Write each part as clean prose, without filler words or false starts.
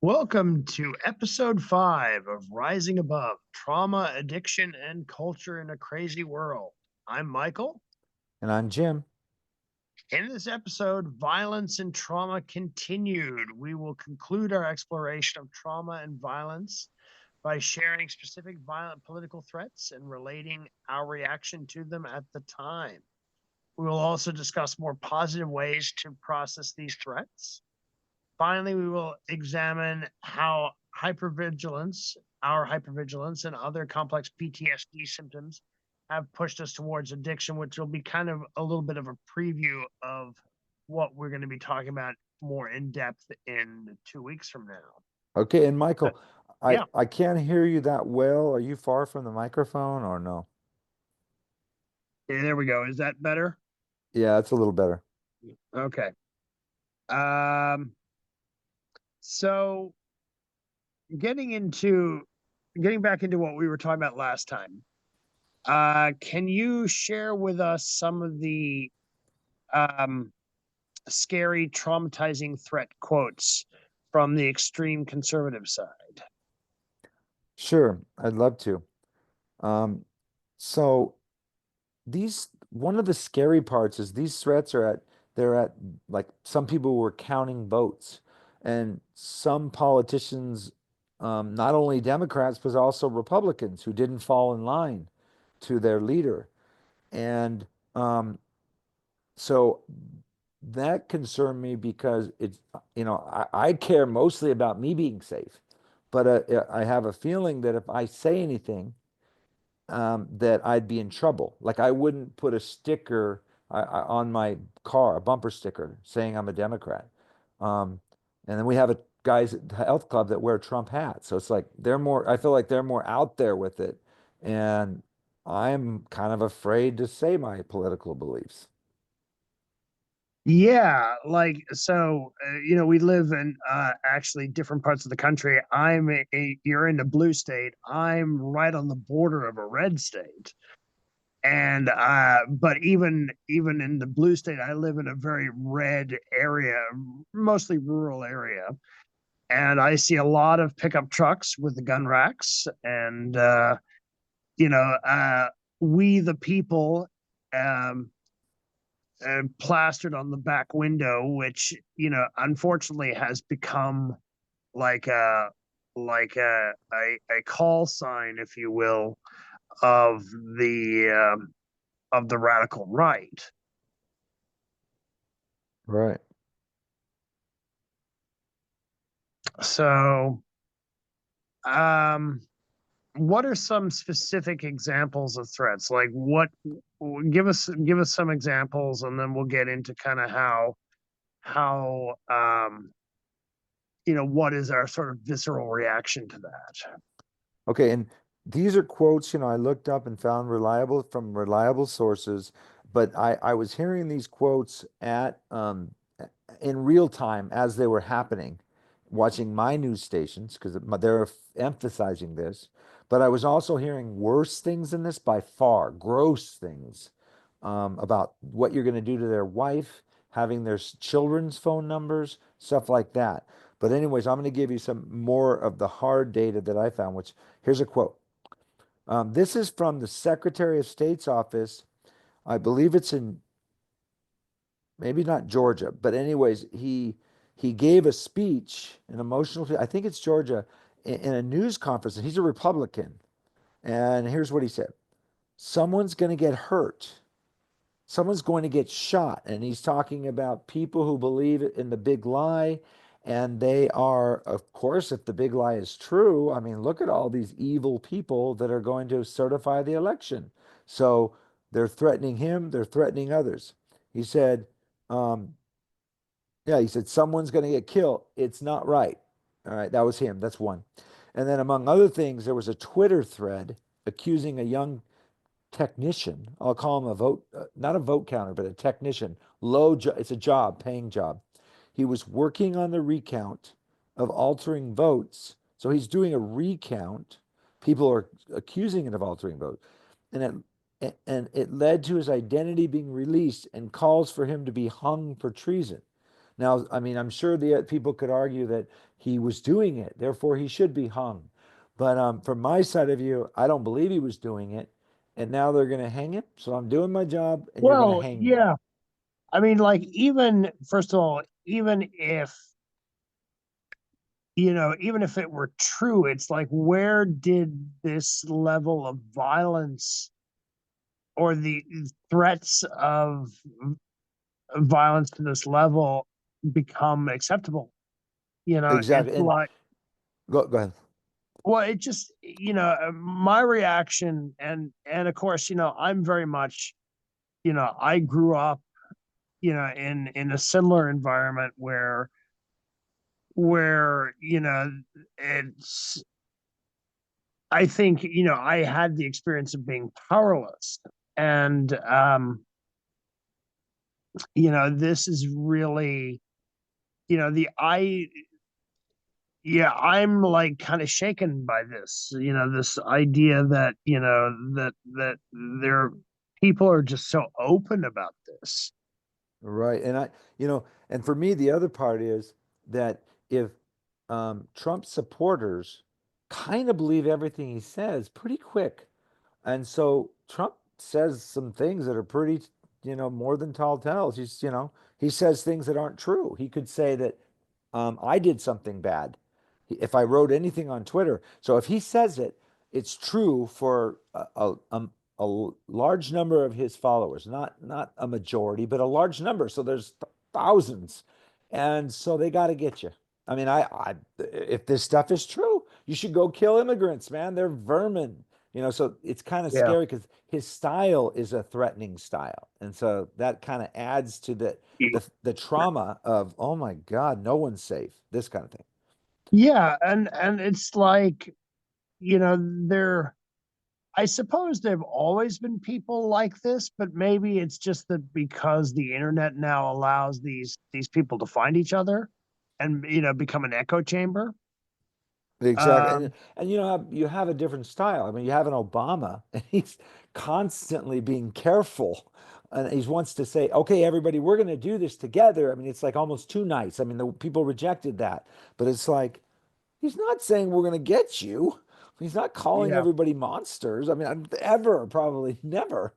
Welcome to episode 5 of Rising Above Trauma, Addiction, and Culture in a Crazy World. I'm Michael. And I'm Jim. In this episode, violence and trauma continued. We will conclude our exploration of trauma and violence by sharing specific violent political threats and relating our reaction to them at the time. We will also discuss more positive ways to process these threats. Finally, we will examine how our hypervigilance, and other complex PTSD symptoms have pushed us towards addiction, which will be kind of a little bit of a preview of what we're going to be talking about more in depth in 2 weeks from now. Okay, and Uh, Michael, I yeah, I can't hear you that well. Are you far from the microphone or no? there we go. Is that better? Yeah, it's a little better. Okay. Um, so getting into getting back into what we were talking about last time. Can you share with us some of the um, scary, traumatizing threat quotes from the extreme conservative side? Sure, I'd love to. Um, so these one of the scary parts is these threats are at they're at like some people were counting votes, and some politicians, not only Democrats but also Republicans who didn't fall in line to their leader. And so that concerned me because I care mostly about me being safe, but I have a feeling that if I say anything, that I'd be in trouble. Like I wouldn't put a sticker on my car, a bumper sticker saying I'm a Democrat. Um, and then we have guys at the health club that wear Trump hats. So it's like I feel like they're more out there with it. And I'm kind of afraid to say my political beliefs. Yeah, we live in actually different parts of the country. You're in the blue state. I'm right on the border of a red state. And but even in the blue state, I live in a very red area, mostly rural area, and I see a lot of pickup trucks with the gun racks, and you know, uh, we the people, um, plastered on the back window, which unfortunately has become like a call sign, if you will, of the radical right. Right. So, um, what are some specific examples of threats? Like, what? Give us some examples, and then we'll get into kind of how what is our sort of visceral reaction to that. Okay, and these are quotes, I looked up and found reliable sources, but I was hearing these quotes at in real time as they were happening, watching my news stations because they're emphasizing this, but I was also hearing worse things than this by far, gross things, about what you're going to do to their wife, having their children's phone numbers, stuff like that. But anyways, I'm going to give you some more of the hard data that I found, which here's a quote. This is from the Secretary of State's office. I believe it's in maybe not Georgia, but anyways, he gave a speech, an emotional, I think it's Georgia, in a news conference, and he's a Republican. And here's what he said. Someone's going to get hurt. Someone's going to get shot. And he's talking about people who believe in the big lie. And they are, of course, if the big lie is true, I mean, look at all these evil people that are going to certify the election. So they're threatening him, they're threatening others. He said, um, yeah, he said, someone's going to get killed. It's not right. All right, that was him. That's one. And then, among other things, there was a Twitter thread accusing a young technician. I'll call him a vote, not a vote counter, but a technician. It's a job, paying job. He was working on the recount of altering votes. So he's doing a recount. People are accusing him of altering votes. And it led to his identity being released and calls for him to be hung for treason. Now, I mean, I'm sure the people could argue that he was doing it, therefore he should be hung. But from my side of view, I don't believe he was doing it, and now they're going to hang him. So I'm doing my job, and you're going to Well, hang me. yeah. I mean, like, even first of all, even if, even if it were true, it's like, where did this level of violence or the threats of violence to this level become acceptable? It's Exactly. And like, go ahead. well, it just, my reaction, and of course, I'm very much, I grew up, in a similar environment where it's I think, I had the experience of being powerless. And this is really, the I yeah, I'm like kind of shaken by this, this idea that, that there people are just so open about this. Right. And and for me, the other part is that if Trump supporters kind of believe everything he says pretty quick. And so Trump says some things that are pretty, more than tall tales. He says things that aren't true. He could say that I did something bad if I wrote anything on Twitter. So if he says it, it's true for a large number of his followers, not a majority, but a large number. So there's thousands, and so they got to get you. I mean, if this stuff is true, you should go kill immigrants, man. They're vermin. So it's kind of Yeah. scary because his style is a threatening style, and so that kind of adds to the trauma of, oh my God, no one's safe, this kind of thing. Yeah, and it's like, there I suppose there've always been people like this, but maybe it's just that because the internet now allows these people to find each other and, become an echo chamber. Exactly. And Um, and you have a different style. I mean, you have an Obama, and he's constantly being careful. And he wants to say, okay, everybody, we're going to do this together. I mean, it's like almost too nice. I mean, the people rejected that. But it's like, he's not saying we're going to get you. He's not calling yeah, everybody monsters. I mean, ever, probably never,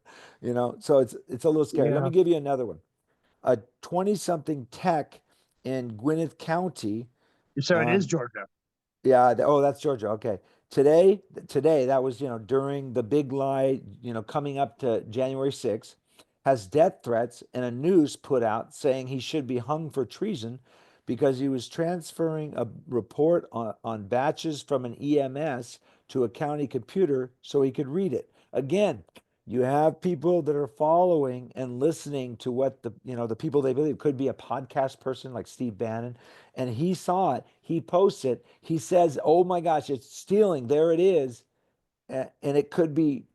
So it's a little scary. Let me yeah. give you another one. A 20-something tech in Gwinnett County. So it is Um, Georgia. yeah. Oh, that's Georgia. Okay. Today, that was, during the big lie, coming up to January 6th, has death threats and a noose put out saying he should be hung for treason because he was transferring a report on batches from an EMS to a county computer so he could read it. Again, you have people that are following and listening to what the people they believe. Could be a podcast person like Steve Bannon, and he saw it, he posts it, he says, oh my gosh, it's stealing, there it is. And it could be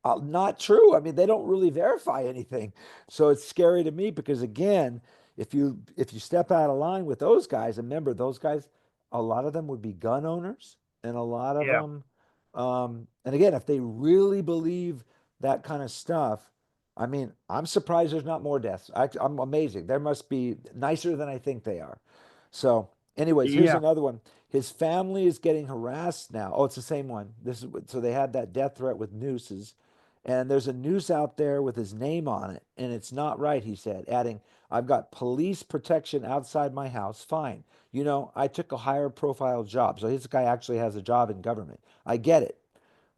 not true. I mean, they don't really verify anything. So it's scary to me because, again, if you step out of line with those guys, remember those guys, a lot of them would be gun owners, and a lot of Yeah, them, and again, if they really believe that kind of stuff, I mean, I'm surprised there's not more deaths. I'm amazing. There must be nicer than I think they are. So, anyways, here's yeah, another one. His family is getting harassed now. Oh, it's the same one. So they had that death threat with nooses, and there's a noose out there with his name on it, and it's not right, he said, adding, I've got police protection outside my house. Fine. I took a higher profile job. So this guy actually has a job in government. I get it.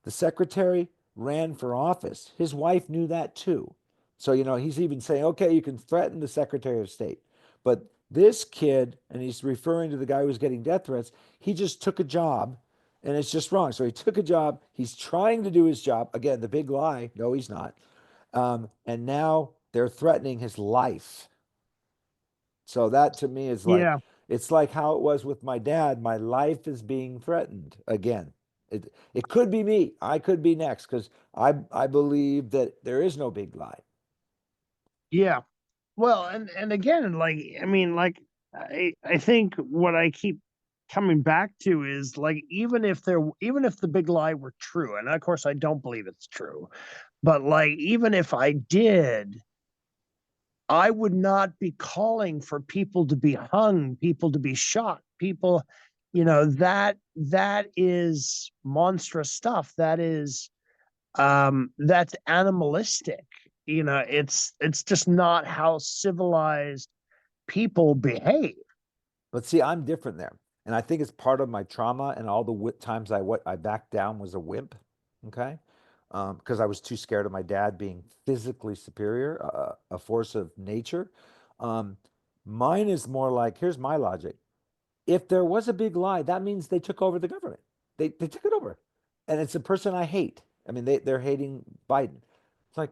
The secretary ran for office. His wife knew that too. So, he's even saying, okay, you can threaten the Secretary of State. But this kid, and he's referring to the guy who's getting death threats, he just took a job, and it's just wrong. So he took a job. He's trying to do his job. Again, the big lie. No, he's not. And now they're threatening his life. So that to me is like, yeah, it's like how it was with my dad. My life is being threatened again. It could be me. I could be next because I believe that there is no big lie. yeah. Well, and again, like, I mean, like, I think what I keep coming back to is, like, even if the big lie were true, and of course I don't believe it's true, but, like, even if I did, I would not be calling for people to be hung, people to be shot, people, that is monstrous stuff. That's animalistic. It's just not how civilized people behave. But see, I'm different there. And I think it's part of my trauma and all the times I backed down was a wimp. Okay. Because I was too scared of my dad being physically superior, a force of nature. Um, Mine is more like, here's my logic. If there was a big lie, that means they took over the government. They took it over. And it's a person I hate. I mean, they're hating Biden. It's like,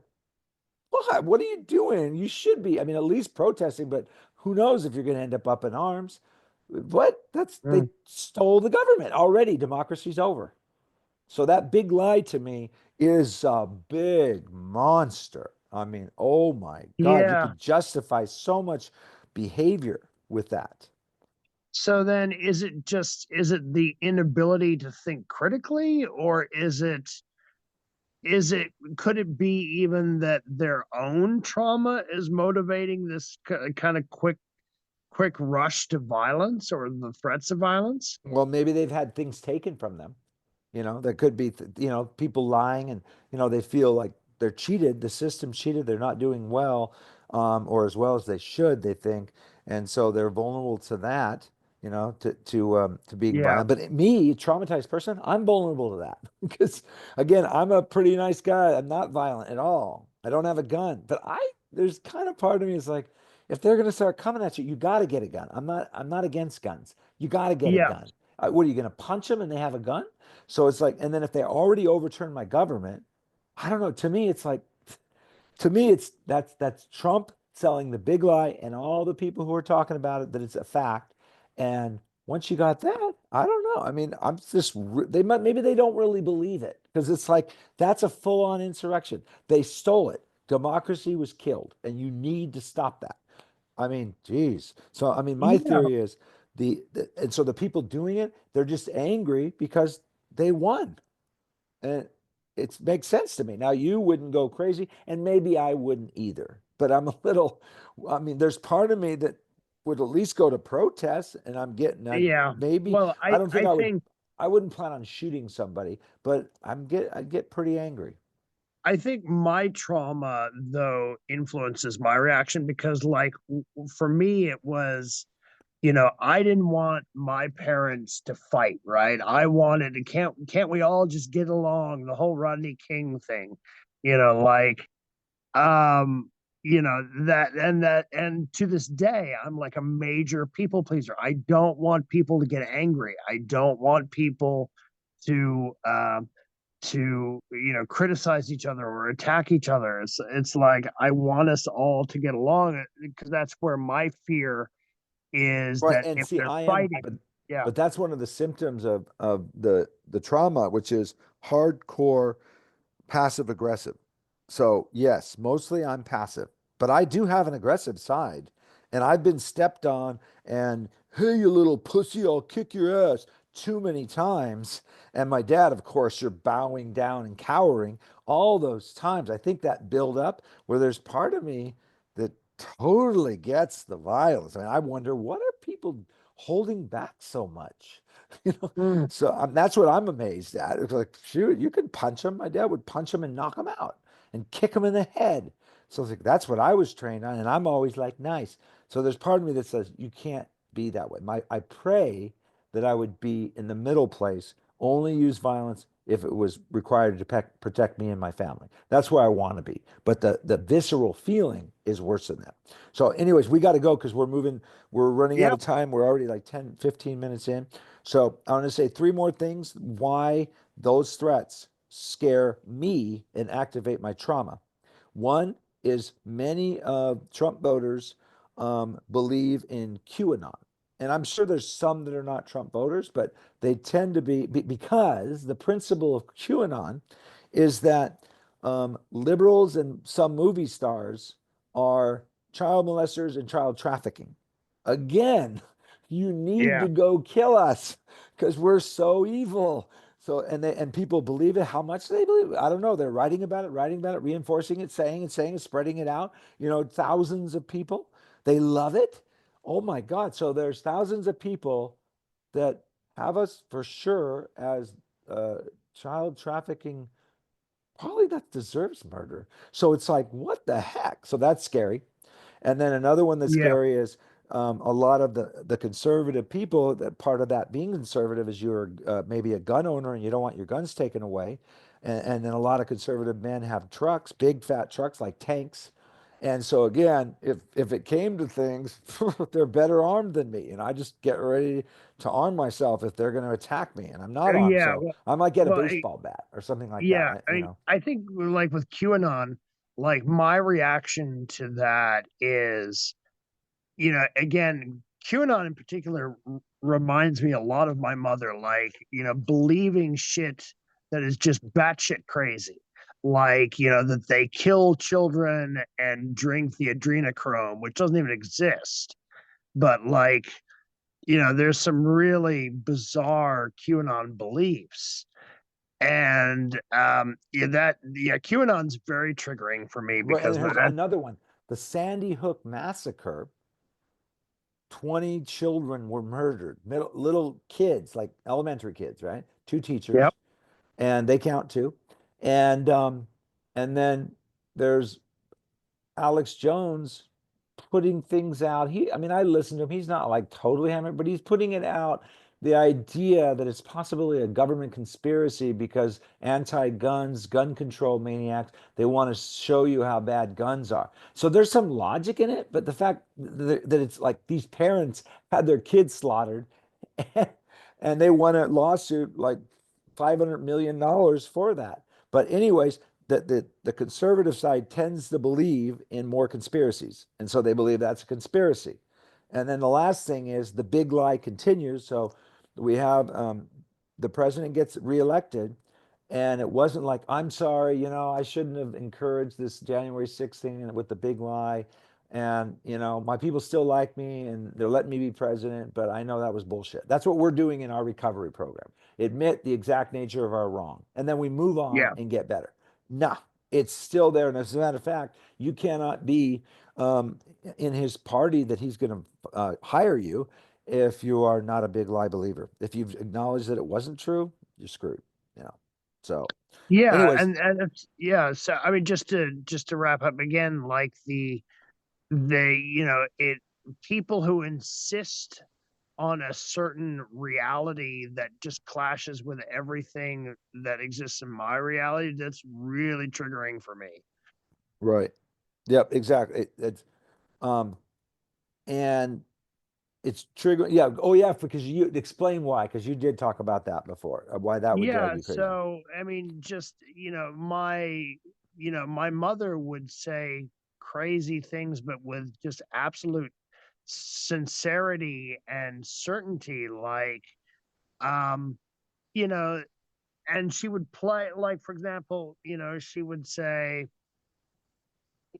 what are you doing? You should be, I mean, at least protesting, but who knows if you're going to end up in arms. What? They Mm. stole the government already. Democracy's over. So that big lie to me is a big monster. I mean, oh my God, you Yeah. could justify so much behavior with that. So then is it the inability to think critically, or is it could it be even that their own trauma is motivating this kind of quick rush to violence or the threats of violence? Well, maybe they've had things taken from them. There could be, people lying and, they feel like they're cheated, the system cheated, they're not doing well, or as well as they should, they think. And so they're vulnerable to that, to being Yeah. violent. But me, traumatized person, I'm vulnerable to that because again, I'm a pretty nice guy. I'm not violent at all. I don't have a gun, but there's kind of part of me is like, if they're going to start coming at you, you got to get a gun. I'm not against guns. You got to get a Yeah. gun. What are you going to punch them and they have a gun? So it's like, and then if they already overturned my government, I don't know. To me, it's that's Trump selling the big lie and all the people who are talking about it that it's a fact. And once you got that, I don't know. I mean, I'm just they might maybe they don't really believe it because it's like that's a full-on insurrection. They stole it. Democracy was killed, and you need to stop that. I mean, geez. So I mean, my Yeah. theory is and so the people doing it, they're just angry because they won. And it makes sense to me. Now you wouldn't go crazy, and maybe I wouldn't either. But I'm a little, I mean, there's part of me that would at least go to protest, and Yeah. maybe Well, I I don't think I think I wouldn't plan on shooting somebody, but I'd get pretty angry. I think my trauma though influences my reaction because for me it was, I didn't want my parents to fight, right? I wanted to can't we all just get along, the whole Rodney King thing, you know, like um and to this day I'm like a major people pleaser. I don't want people to get angry. I don't want people to criticize each other or attack each other. It's like I want us all to get along because that's where my fear is, Right. that And if see, they're I am, fighting. Yeah. but that's one of the symptoms of the trauma, which is hardcore passive aggressive. So, yes, mostly I'm passive, but I do have an aggressive side. And I've been stepped on and, hey, you little pussy, I'll kick your ass too many times. And my dad, of course, you're bowing down and cowering all those times. I think that build up where there's part of me that totally gets the violence. I mean, I wonder what are people holding back so much? You know, Mm. so that's what I'm amazed at. It's like, shoot, you can punch him. My dad would punch him and knock him out and kick him in the head. So it's like, that's what I was trained on. And I'm always like, nice. So there's part of me that says, you can't be that way. I pray that I would be in the middle place, only use violence if it was required to protect me and my family. That's where I want to be. But the visceral feeling is worse than that. So anyways, we got to go because we're running out Yep. of time. We're already like 10, 15 minutes in. So I want to say three more things why those threats scare me and activate my trauma. One is many Trump voters believe in QAnon. And I'm sure there's some that are not Trump voters, but they tend to because the principle of QAnon is that liberals and some movie stars are child molesters and child trafficking. Again, you need Yeah. to go kill us because we're so evil. So and people believe it. How much they believe it, I don't know. They're writing about it, reinforcing it, saying it, spreading it out. Thousands of people. They love it. Oh my God. So there's thousands of people that have us for sure as child trafficking, probably that deserves murder. So it's like, what the heck? So that's scary. And then another one that's Yeah. scary is a lot of the conservative people. That part of that being conservative is you're maybe a gun owner and you don't want your guns taken away. And then a lot of conservative men have trucks, big fat trucks like tanks. And so again, if it came to things, they're better armed than me, and I just get ready to arm myself if they're going to attack me, and I'm not armed, Yeah. so I might get a Well, baseball bat or something like that. yeah. You know. I think like with QAnon, like my reaction to that is, again, QAnon in particular reminds me a lot of my mother, like, believing shit that is just batshit crazy. Like, that they kill children and drink the adrenochrome, which doesn't even exist. But like, there's some really bizarre QAnon beliefs. And QAnon's very triggering for me Right, and because here's that another one: the Sandy Hook massacre. 20 children were murdered, little kids, like elementary kids, right? Two yep. teachers, and they count too. And then there's Alex Jones putting things out. I mean, I listen to him. He's not like totally hammered, but he's putting it out. The idea that it's possibly a government conspiracy because anti-guns, gun control maniacs, they want to show you how bad guns are. So there's some logic in it, but the fact that it's like these parents had their kids slaughtered and they won a lawsuit like $500 million for that. But anyways, the conservative side tends to believe in more conspiracies. And so they believe that's a conspiracy. And then the last thing is the big lie continues. So we have the president gets reelected, and it wasn't like, I'm sorry, I shouldn't have encouraged this January 6th thing with the big lie. And, my people still like me and they're letting me be president, but I know that was bullshit. That's what we're doing in our recovery program. Admit the exact nature of our wrong. And then we move on Yeah. and get better. No, it's still there. And as a matter of fact, you cannot be in his party that he's going to hire you if you are not a big lie believer. If you've acknowledged that it wasn't true, you're screwed. You know. So, Yeah, anyways, and it's, yeah, so I mean, just to wrap up again, like it people who insist on a certain reality that just clashes with everything that exists in my reality, that's really triggering for me. right. Yep, exactly. It's um and it's triggering. Yeah. Oh, yeah. Because you explain why. Because you did talk about that before. Why that would drive Yeah, you crazy. so I mean, just my mother would say crazy things, but with just absolute sincerity and certainty, like, um, you know, and she would play, like, for example, she would say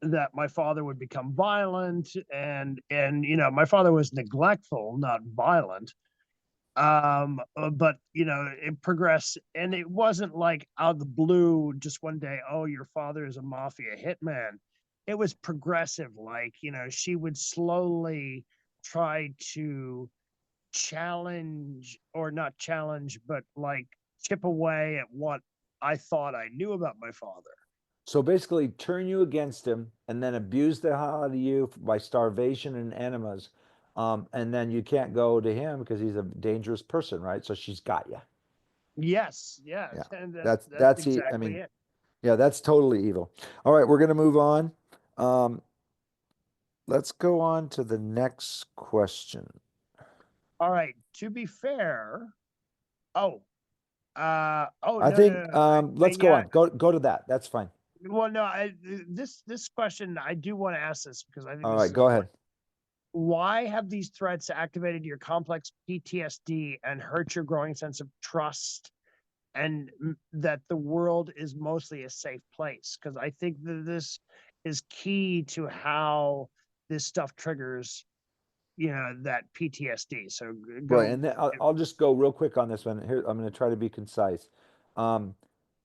that my father would become violent, and my father was neglectful, not violent. But it progressed, and it wasn't like out of the blue just one day, oh, your father is a mafia hitman. It was progressive, like, she would slowly try to challenge, or not challenge, but like chip away at what I thought I knew about my father. So basically, turn you against him, and then abuse the hell out of you by starvation and enemas, and then you can't go to him because he's a dangerous person, right? So she's got you. Yes, Yeah, yes, and that's that's that's he. I exactly mean, it. yeah, that's totally evil. All right, we're gonna move on. Um, let's go on to the next question. All right, to be fair, oh, oh, I no, no, think no, let's go yeah. on. Go to that. That's fine. Well, no, this question, I do want to ask this because I think All this right, is go important. ahead. Why have these threats activated your complex PTSD and hurt your growing sense of trust, and that the world is mostly a safe place? Because I think that this is key to how this stuff triggers, that PTSD. So Right, go. and then I'll just go real quick on this one. Here, I'm going to try to be concise. Um,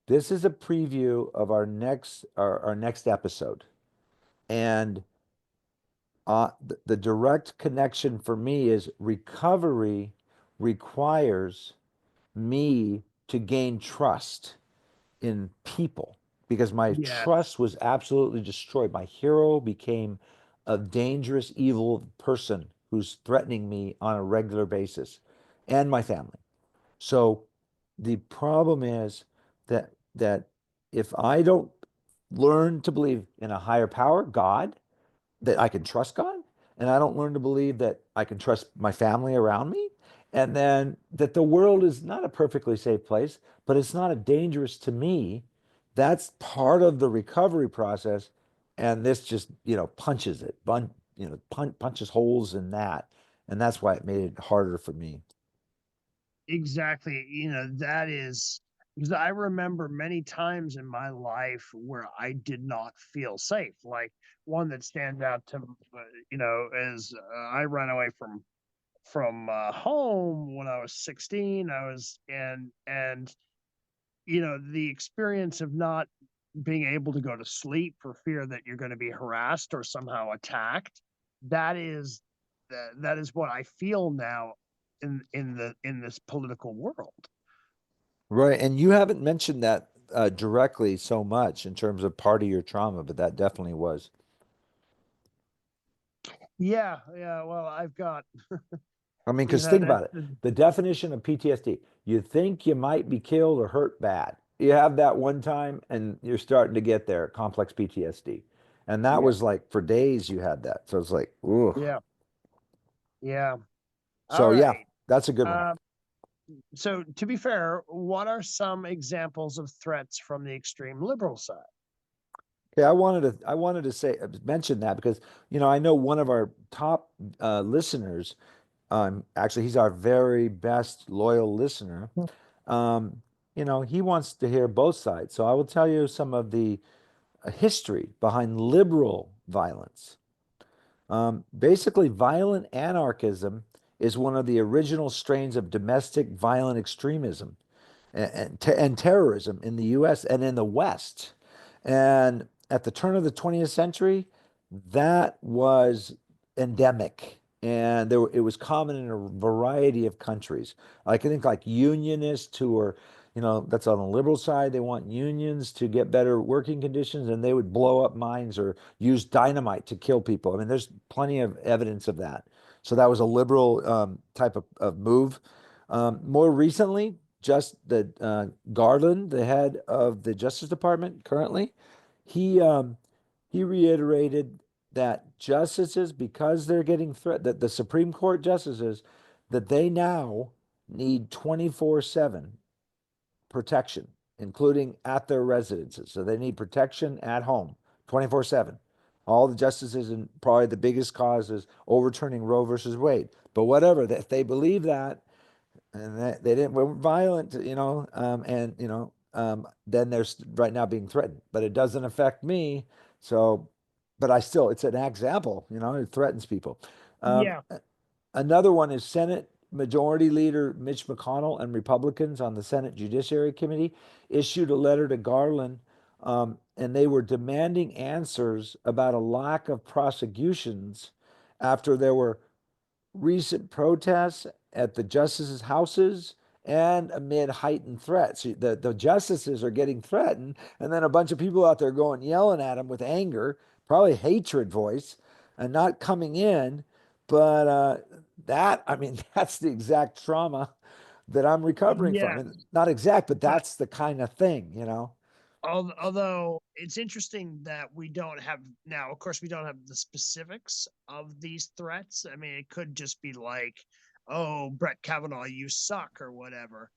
this is a preview of our next episode, and the direct connection for me is recovery requires me to gain trust in people because my Yes, trust was absolutely destroyed. My hero became a dangerous, evil person who's threatening me on a regular basis and my family. So the problem is that if I don't learn to believe in a higher power, God, that I can trust God, and I don't learn to believe that I can trust my family around me, and then that the world is not a perfectly safe place, but it's not a dangerous to me. That's part of the recovery process, and this just punches it, punches holes in that, and that's why it made it harder for me. exactly. That is because I remember many times in my life where I did not feel safe. Like one that stands out to is I ran away from home when I was 16. I was and the experience of not being able to go to sleep for fear that you're going to be harassed or somehow attacked. That is that is what I feel now in this political world. Right, and you haven't mentioned that directly so much in terms of part of your trauma, but that definitely was. Yeah, yeah. Well, I've got I mean, because think that's about it. The definition of PTSD, you think you might be killed or hurt bad. You have that one time and you're starting to get there, complex PTSD. And that yeah, was like for days you had that. So it's like, ooh. yeah, yeah. All So yeah, right. that's a good one. Uh, so to be fair, what are some examples of threats from the extreme liberal side? Okay, I wanted to say mention that because I know one of our top listeners, actually he's our very best loyal listener. Um, he wants to hear both sides. So I will tell you some of the history behind liberal violence. Basically, violent anarchism is one of the original strains of domestic violent extremism and terrorism in the US and in the West. And at the turn of the 20th century, that was endemic. And it was common in a variety of countries. I can think like unionists who are, that's on the liberal side. They want unions to get better working conditions and they would blow up mines or use dynamite to kill people. I mean, there's plenty of evidence of that. So that was a liberal type of move. More recently, just the Garland, the head of the Justice Department currently, he reiterated that justices, because they're getting that the Supreme Court justices, that they now need 24/7 protection, including at their residences. So they need protection at home 24/7. All the justices, and probably the biggest cause is overturning Roe versus Wade. But whatever, if they believe that, and they didn't weren't violent, and then they're right now being threatened. But it doesn't affect me. So, but it's an example. It threatens people. Um, Yeah, Another one is Senate Majority Leader Mitch McConnell and Republicans on the Senate Judiciary Committee issued a letter to Garland, and they were demanding answers about a lack of prosecutions after there were recent protests at the justices' houses and amid heightened threats. The justices are getting threatened, and then a bunch of people out there going yelling at them with anger, probably hatred voice, and not coming in. But I mean, that's the exact trauma that I'm recovering from. And yes. not exact, but But that's the kind of thing. although it's interesting that we don't have now, of course, we don't have the specifics of these threats. I mean, it could just be like, "Oh, Brett Kavanaugh, you suck" or whatever.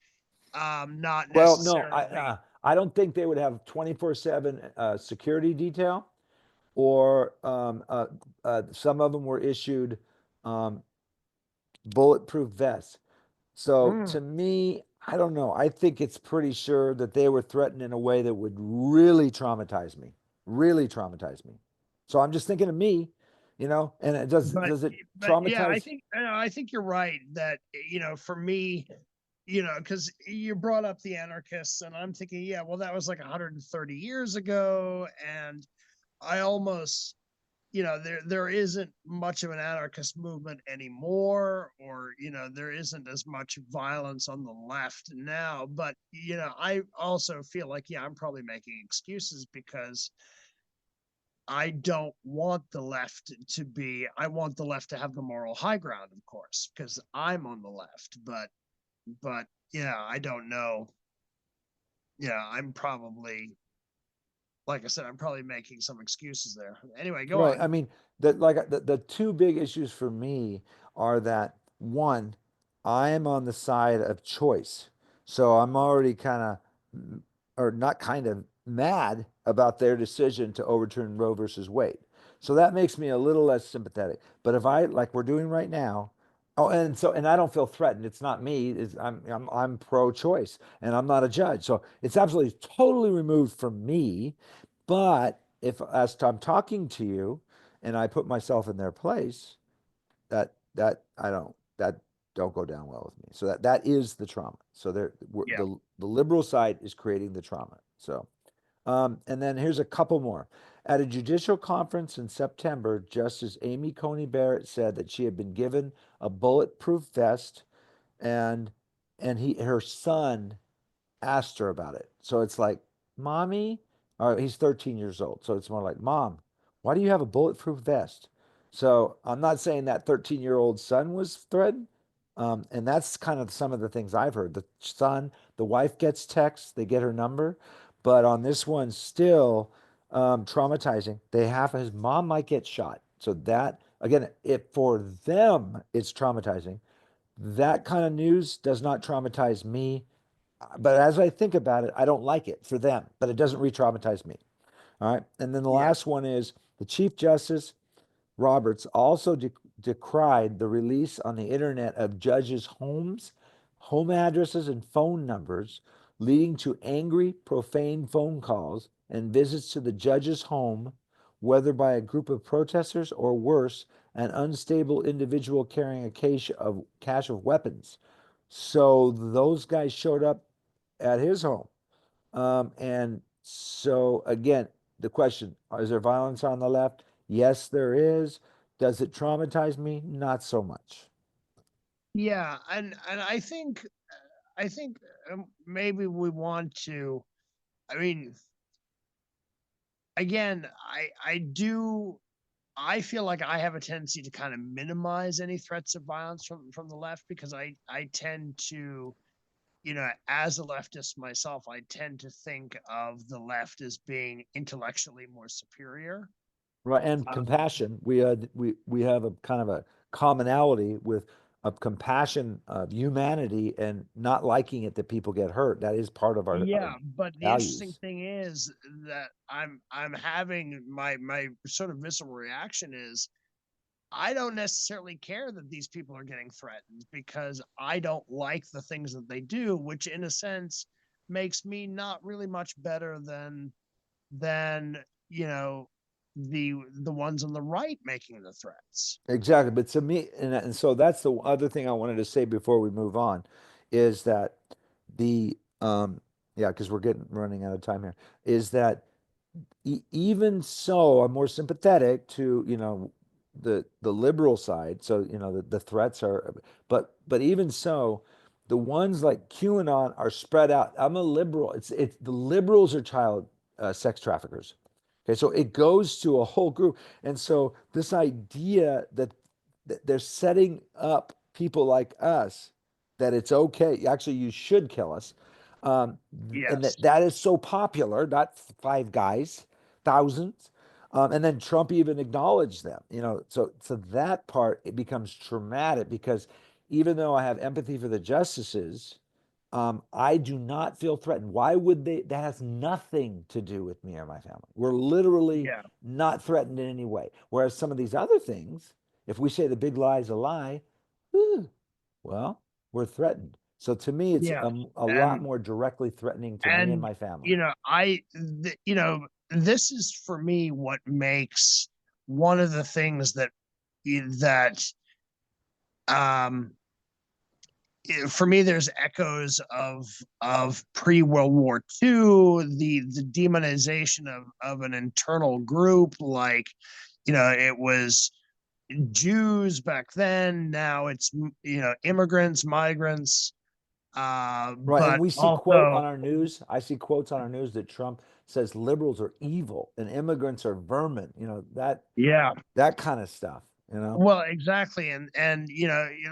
Not Well, no, necessarily. I don't think they would have 24/7 security detail, or some of them were issued um, bulletproof vests. So Mm, to me, I don't know. I think it's pretty sure that they were threatened in a way that would really traumatize me. So I'm just thinking of me, and it but does it but yeah, I traumatize? think I think you're right that for me, because you brought up the anarchists, and I'm thinking, yeah, well, that was like 130 years ago, and I almost there isn't much of an anarchist movement anymore, or there isn't as much violence on the left now. But I also feel like, I'm probably making excuses, because I don't want the left to be, I want the left to have the moral high ground, of course, because I'm on the left. But yeah, I don't know. I'm probably, like I said, I'm probably making some excuses there. Anyway, go Right. I on. mean, the two big issues for me are that one, I am on the side of choice. So I'm already kind of, or not kind of mad about their decision to overturn Roe versus Wade. So that makes me a little less sympathetic. But if I, like we're doing right now, oh, and I don't feel threatened. It's not me. I'm pro-choice, and I'm not a judge. So it's absolutely totally removed from me. But if as I'm talking to you and I put myself in their place, that don't go down well with me. So that is the trauma. So Yeah. the liberal side is creating the trauma. So and then here's a couple more. At a judicial conference in September, Justice Amy Coney Barrett said that she had been given a bulletproof vest, and her son asked her about it. So it's like, mommy, or he's 13 years old. So it's more like, mom, why do you have a bulletproof vest? So I'm not saying that 13-year-old son was threatened. And that's kind of some of the things I've heard. The wife gets texts, they get her number. But on this one, still traumatizing. His mom might get shot. So that, again, if for them, it's traumatizing. That kind of news does not traumatize me, but as I think about it, I don't like it for them, but it doesn't re-traumatize me. All right. And then the Yeah. last one is the Chief Justice Roberts also decried the release on the internet of judges' homes, home addresses, and phone numbers, leading to angry, profane phone calls and visits to the judge's home, whether by a group of protesters or worse, an unstable individual carrying a cache of weapons. So those guys showed up at his home. And so again, the question, is there violence on the left? Yes, there is. Does it traumatize me? Not so much. Yeah, and I think maybe we want to. I mean, again, I feel like I have a tendency to kind of minimize any threats of violence from the left, because I tend to, as a leftist myself, I tend to think of the left as being intellectually more superior. Right. And Uh, compassion. We have a kind of a commonality with a compassion of humanity and not liking it that people get hurt. That is part of our yeah, but the interesting values. thing is that I'm having my sort of visceral reaction is, I don't necessarily care that these people are getting threatened, because I don't like the things that they do, which in a sense makes me not really much better than the ones on the right making the threats. Exactly. But to me, and so that's the other thing I wanted to say before we move on, is that the yeah, because we're getting running out of time here, is that even so, I'm more sympathetic to, the liberal side. So, the threats are, but even so, the ones like QAnon are spread out. I'm a liberal. It's the liberals are child sex traffickers. Okay, so it goes to a whole group. And so this idea that they're setting up people like us, that it's okay, actually you should kill us, um, and Yes. that is so popular, not five guys, thousands. And then Trump even acknowledged them, so that part, it becomes traumatic, because even though I have empathy for the justices, I do not feel threatened. Why would they? That has nothing to do with me or my family. We're literally Yeah. not threatened in any way. Whereas some of these other things, if we say the big lie is a lie, whew, well, we're threatened. So to me, it's Yeah. a lot And more directly threatening to me and and my family. you know I th- you know this is for me what makes one of the things that um for me, there's echoes of pre-World War II, the demonization of an internal group, like it was Jews back then. Now it's, immigrants, migrants, Right. And but we see quote also, on our news. I see quotes on our news that Trump says liberals are evil and immigrants are vermin, yeah. that kind of stuff, Well, exactly, and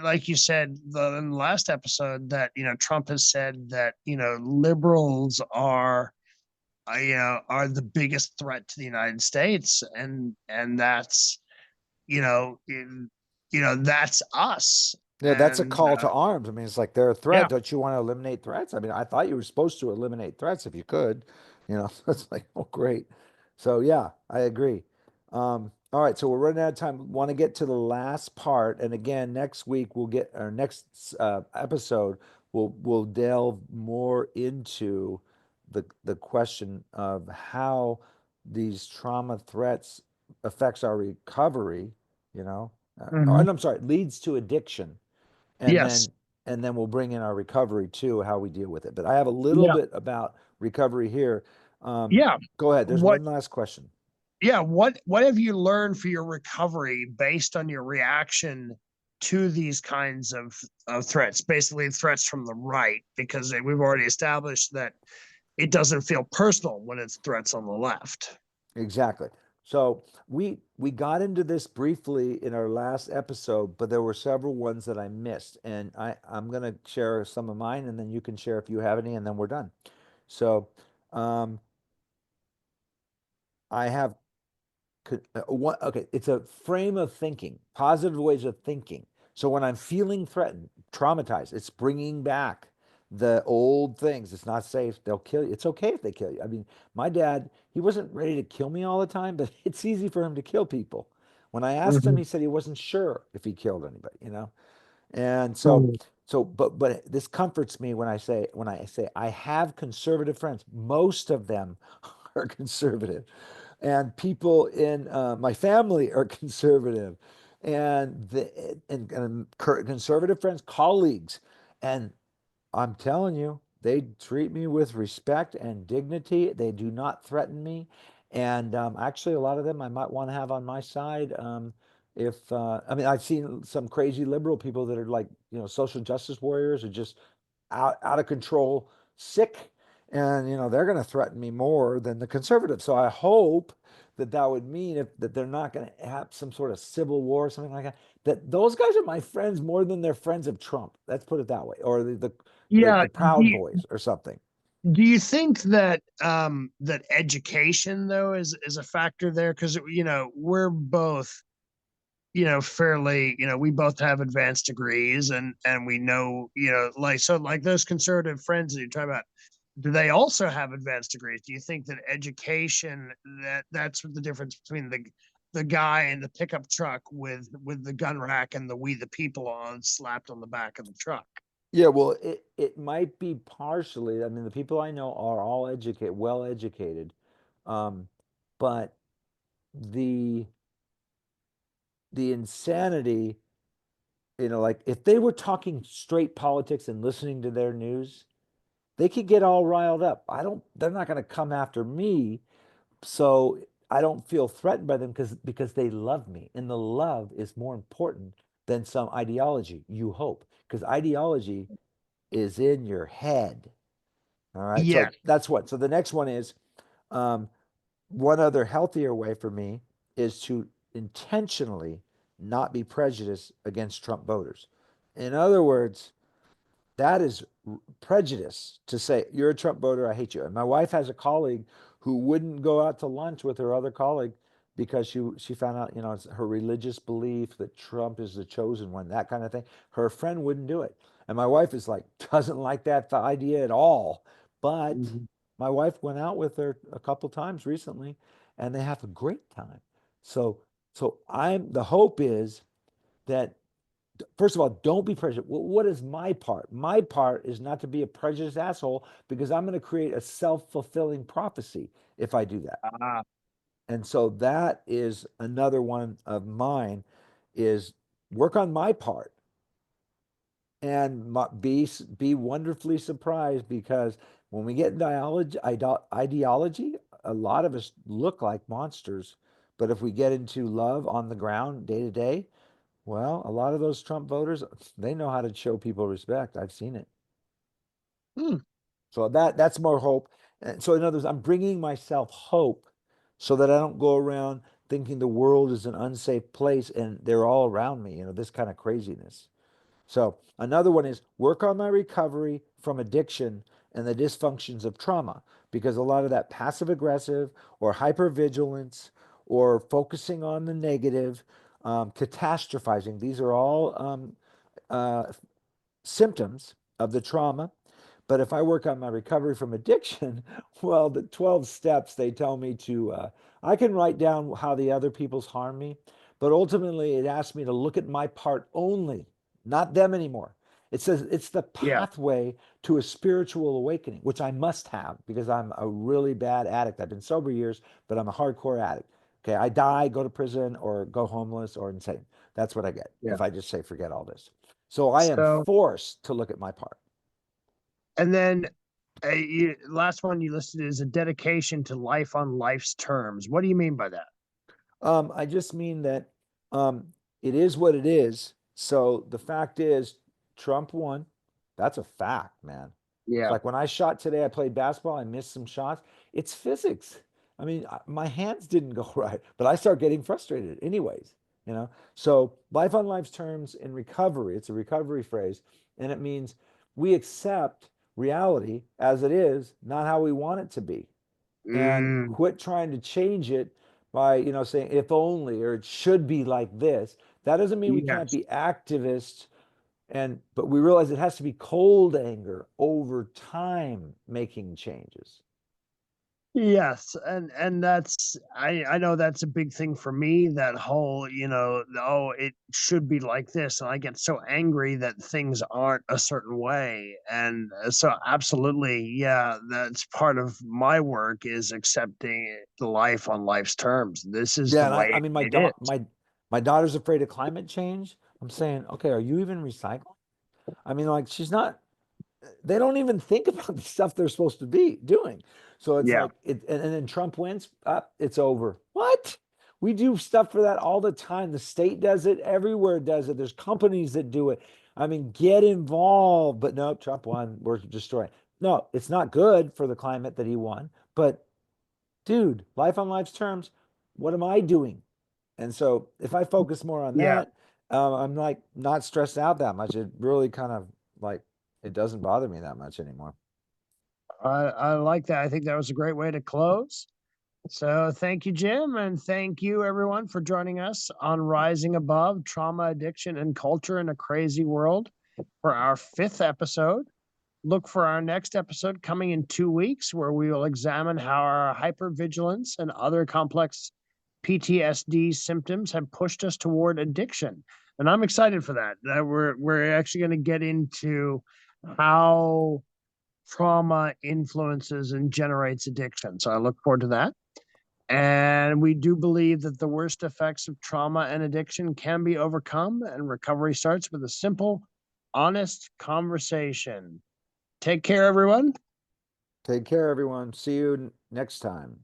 like you said in the last episode, that Trump has said that liberals are the biggest threat to the United States, and that's that's us, Yeah, that's a and call to arms. I mean, it's like they're a threat. yeah, Don't you want to eliminate threats? I mean, I thought you were supposed to eliminate threats if you could, It's like, oh, great. So yeah, I agree. All right, so we're running out of time. Want to get to the last part, and again, next week we'll get our next episode. We'll delve more into the question of how these trauma threats affects our recovery. mhm. And I'm sorry, leads to addiction and Yes, then we'll bring in our recovery too, how we deal with it. But I have a little yeah, bit about recovery here. yeah. Go ahead. There's What one last question. Yeah, what have you learned for your recovery based on your reaction to these kinds of threats? Basically, threats from the right, because we've already established that it doesn't feel personal when it's threats on the left. Exactly. So we got into this briefly in our last episode, but there were several ones that I missed, and I'm gonna share some of mine, and then you can share if you have any, and then we're done. So um, I have okay, it's a frame of thinking, positive ways of thinking. So when I'm feeling threatened, traumatized, it's bringing back the old things. It's not safe. They'll kill you. It's okay if they kill you. I mean, my dad, he wasn't ready to kill me all the time, but it's easy for him to kill people. When I asked him, Mhm. he said he wasn't sure if he killed anybody. And so, Mhm. but this comforts me when I say I have conservative friends. Most of them are conservative, and people in my family are conservative, and conservative friends, colleagues, and I'm telling you, they treat me with respect and dignity. They do not threaten me. And actually, a lot of them I might want to have on my side. If I mean, I've seen some crazy liberal people that are like, social justice warriors, or just out of control, sick, and they're going to threaten me more than the conservatives. So I hope that would mean that they're not going to have some sort of civil war or something like that. That those guys are my friends more than they're friends of Trump. Let's put it that way, or the Yeah. the Proud Boys or something. Do you think that that education though is a factor there? Because we're both fairly, we both have advanced degrees, and we know, like those conservative friends that you're talking about, do they also have advanced degrees? Do you think that education, that's the difference between the guy in the pickup truck with the gun rack and the "We the People" on slapped on the back of the truck? Yeah, well, it might be partially. I mean, the people I know are all educated, well educated, um, but the the insanity, like if they were talking straight politics and listening to their news, they could get all riled up. They're not going to come after me. So I don't feel threatened by them because they love me. And the love is more important than some ideology, you hope. Because ideology is in your head. All right. Yeah. So that's what. So the next one is um, one other healthier way for me is to intentionally not be prejudiced against Trump voters. In other words, that is prejudice to say you're a Trump voter, I hate you. And my wife has a colleague who wouldn't go out to lunch with her other colleague because she found out, it's her religious belief that Trump is the chosen one, that kind of thing. Her friend wouldn't do it. And my wife is like, doesn't like that idea at all. But Mhm. my wife went out with her a couple times recently and they have a great time. So the hope is that first of all, don't be prejudiced. What is my part? My part is not to be a prejudiced asshole because I'm going to create a self-fulfilling prophecy if I do that. Ah, And so that is another one of mine is work on my part and be wonderfully surprised because when we get into ideology, a lot of us look like monsters, But if we get into love on the ground day to day, well, a lot of those Trump voters, they know how to show people respect. I've seen it. Hmm. So that's more hope. And so in other words, I'm bringing myself hope so that I don't go around thinking the world is an unsafe place and they're all around me, this kind of craziness. So another one is work on my recovery from addiction and the dysfunctions of trauma, because a lot of that passive aggressive or hypervigilance or focusing on the negative, catastrophizing, these are all uh, symptoms of the trauma. But if I work on my recovery from addiction, well, the 12 steps they tell me I can write down how the other people's harm me, but ultimately it asks me to look at my part only, not them anymore. It says it's the Yeah. pathway to a spiritual awakening, which I must have because I'm a really bad addict. I've been sober years, but I'm a hardcore addict. Okay, I die, go to prison, or go homeless or insane. That's what I get Yeah. if I just say forget all this. So I am So, forced to look at my part. and then last one you listed is a dedication to life on life's terms. What do you mean by that? I just mean that it is what it is. So the fact is, Trump won. That's a fact, man. It's Yeah. like when I shot today, I played basketball, I missed some shots. It's physics. I mean, my hands didn't go right, but I start getting frustrated anyways. So life on life's terms in recovery, it's a recovery phrase, and it means we accept reality as it is, not how we want it to be, and Mm, quit trying to change it by saying if only or it should be like this. That doesn't mean we can't yes. be activists, but we realize it has to be cold anger over time making changes. Yes, and that's I know that's a big thing for me, that whole, oh, it should be like this, and I get so angry that things aren't a certain way. And so absolutely, yeah, that's part of my work, is accepting the life on life's terms. This is Yeah, the and I way mean it is. my daughter's afraid of climate change. I'm saying, okay, are you even recycling? I mean, like, she's not. They don't even think about the stuff they're supposed to be doing. So it's Yeah. like and then Trump wins, up, it's over. What? We do stuff for that all the time. The state does it, everywhere does it. There's companies that do it. I mean, get involved. But no, Trump won. We're destroying. No, it's not good for the climate that he won. But dude, life on life's terms, what am I doing? And so if I focus more on Yeah. that, I'm like not stressed out that much. It really kind of like it doesn't bother me that much anymore. I like that. I think that was a great way to close. So thank you, Jim, and thank you everyone for joining us on Rising Above Trauma, Addiction, and Culture in a Crazy World for our 5th episode. Look for our next episode coming in 2 weeks, where we will examine how our hypervigilance and other complex PTSD symptoms have pushed us toward addiction. And I'm excited for that. That we're actually going to get into how trauma influences and generates addiction. So I look forward to that. And we do believe that the worst effects of trauma and addiction can be overcome, and recovery starts with a simple, honest conversation. Take care, everyone. Take care, everyone. See you next time.